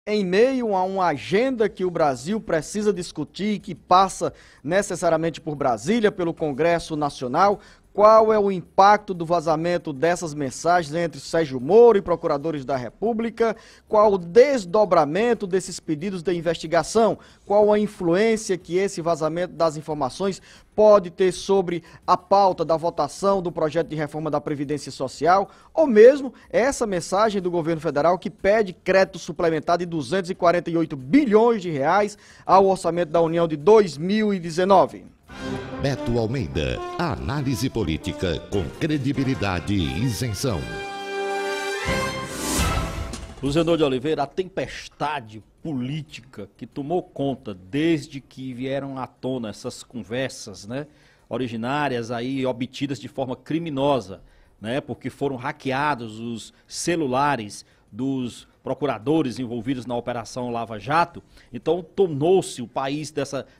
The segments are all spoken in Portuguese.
Em meio a uma agenda que o Brasil precisa discutir, que passa necessariamente por Brasília, pelo Congresso Nacional, qual é o impacto do vazamento dessas mensagens entre Sérgio Moro e procuradores da República? Qual o desdobramento desses pedidos de investigação? Qual a influência que esse vazamento das informações pode ter sobre a pauta da votação do projeto de reforma da Previdência Social? Ou mesmo essa mensagem do governo federal que pede crédito suplementar de 248 bilhões de reais ao orçamento da União de 2019? Beto Almeida, análise política com credibilidade e isenção. Luzenor de Oliveira, a tempestade política que tomou conta desde que vieram à tona essas conversas, né, originárias aí obtidas de forma criminosa, né, porque foram hackeados os celulares dos procuradores envolvidos na Operação Lava Jato. Então tornou-se o país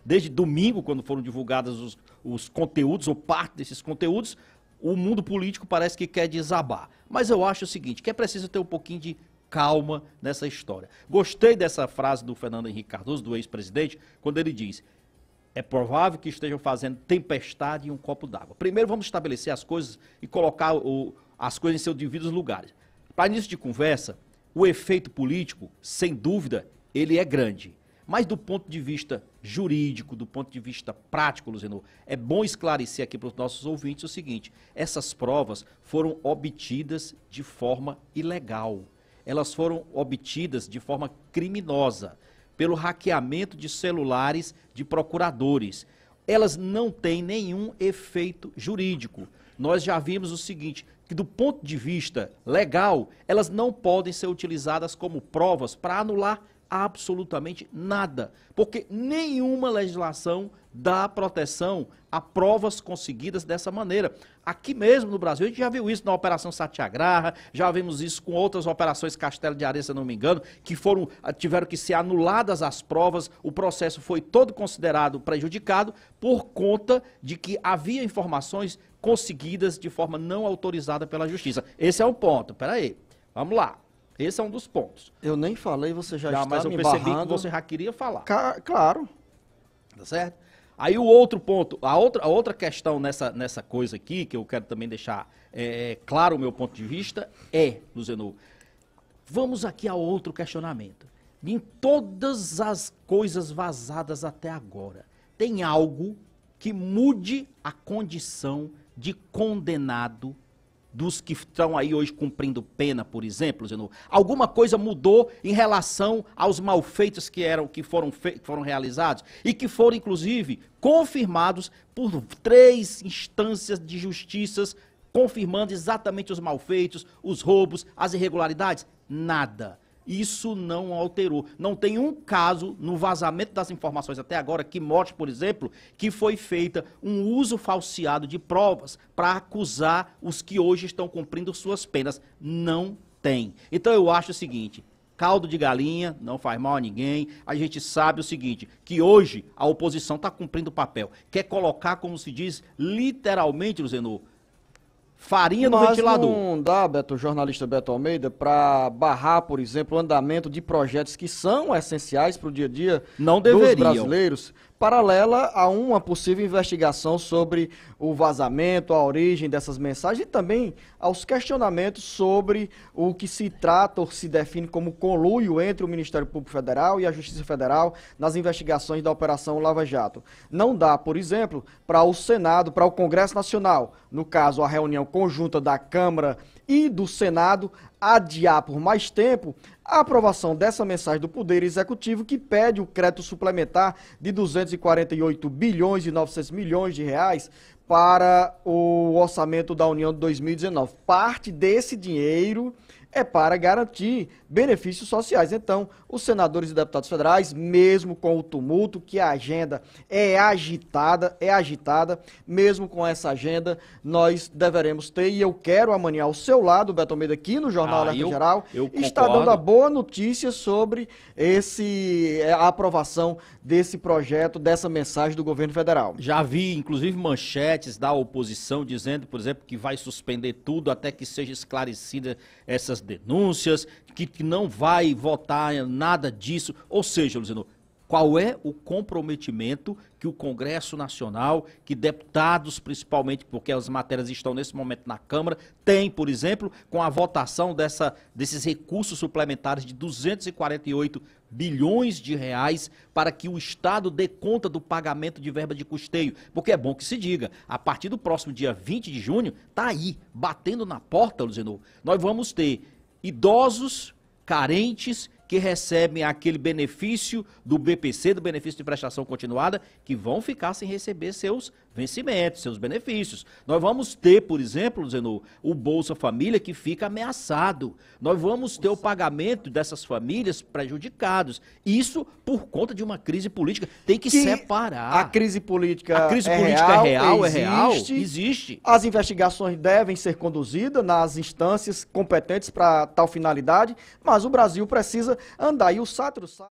desde domingo, quando foram divulgados os conteúdos, ou parte desses conteúdos, o mundo político parece que quer desabar. Mas eu acho o seguinte, que é preciso ter um pouquinho de calma nessa história. Gostei dessa frase do Fernando Henrique Cardoso, do ex-presidente, quando ele diz: é provável que estejam fazendo tempestade em um copo d'água. Primeiro vamos estabelecer as coisas e colocar as coisas em seus devidos lugares. Para início de conversa, o efeito político, sem dúvida, ele é grande. Mas do ponto de vista jurídico, do ponto de vista prático, Luzenor, é bom esclarecer aqui para os nossos ouvintes o seguinte: essas provas foram obtidas de forma ilegal. Elas foram obtidas de forma criminosa, pelo hackeamento de celulares de procuradores. Elas não têm nenhum efeito jurídico. Nós já vimos o seguinte, que do ponto de vista legal, elas não podem ser utilizadas como provas para anular absolutamente nada, porque nenhuma legislação dá proteção a provas conseguidas dessa maneira. Aqui mesmo no Brasil, a gente já viu isso na Operação Satyagraha, já vimos isso com outras operações Castelo de Areia, se não me engano, que tiveram que ser anuladas as provas, o processo foi todo considerado prejudicado por conta de que havia informações conseguidas de forma não autorizada pela Justiça. Esse é o ponto, peraí, vamos lá. Esse é um dos pontos. Eu nem falei, você já está mas eu me percebi barrando. que você já queria falar. Claro. Tá certo? Aí o outro ponto, a outra questão nessa coisa aqui, que eu quero também deixar claro o meu ponto de vista, Luzenor, vamos aqui a outro questionamento. Em todas as coisas vazadas até agora, tem algo que mude a condição de condenado dos que estão aí hoje cumprindo pena, por exemplo, Zenor? Alguma coisa mudou em relação aos malfeitos que foram realizados e que foram, inclusive, confirmados por 3 instâncias de justiças, confirmando exatamente os malfeitos, os roubos, as irregularidades? Nada. Isso não alterou. Não tem um caso no vazamento das informações até agora que mostre, por exemplo, que foi feita um uso falseado de provas para acusar os que hoje estão cumprindo suas penas. Não tem. Então eu acho o seguinte: caldo de galinha não faz mal a ninguém. A gente sabe o seguinte, que hoje a oposição está cumprindo o papel. Quer colocar, como se diz, literalmente, Luzenor, farinha no ventilador. Mas não dá, Beto, jornalista Beto Almeida, para barrar, por exemplo, o andamento de projetos que são essenciais para o dia a dia dos brasileiros, paralela a uma possível investigação sobre o vazamento, a origem dessas mensagens e também aos questionamentos sobre o que se trata ou se define como conluio entre o Ministério Público Federal e a Justiça Federal nas investigações da Operação Lava Jato. Não dá, por exemplo, para o Senado, para o Congresso Nacional, no caso a reunião conjunta da Câmara e do Senado, adiar por mais tempo a aprovação dessa mensagem do Poder Executivo que pede o crédito suplementar de 248 bilhões e 900 milhões de reais para o orçamento da União de 2019. Parte desse dinheiro é para garantir benefícios sociais. Então, os senadores e deputados federais, mesmo com o tumulto, que a agenda é agitada, mesmo com essa agenda, nós deveremos ter, e eu quero amanhã ao seu lado, Beto Almeida, aqui no Jornal Alerta Geral, está dando a boa notícia sobre a aprovação desse projeto, dessa mensagem do governo federal. Já vi, inclusive, manchetes da oposição dizendo, por exemplo, que vai suspender tudo até que seja esclarecida essas denúncias, que não vai votar em nada disso. Ou seja, Luciano, qual é o comprometimento que o Congresso Nacional, que deputados, principalmente, porque as matérias estão nesse momento na Câmara, tem, por exemplo, com a votação desses recursos suplementares de 248 bilhões de reais para que o Estado dê conta do pagamento de verba de custeio. Porque é bom que se diga, a partir do próximo dia 20 de junho, está aí, batendo na porta, Luciano, nós vamos ter idosos, carentes, que recebem aquele benefício do BPC, do benefício de prestação continuada, que vão ficar sem receber seus vencimentos, seus benefícios. Nós vamos ter, por exemplo, Luciano, o Bolsa Família que fica ameaçado. Nós vamos ter o pagamento dessas famílias prejudicados. Isso por conta de uma crise política. Tem que separar. A crise política é real, existe. As investigações devem ser conduzidas nas instâncias competentes para tal finalidade, mas o Brasil precisa andar. E o Sátiro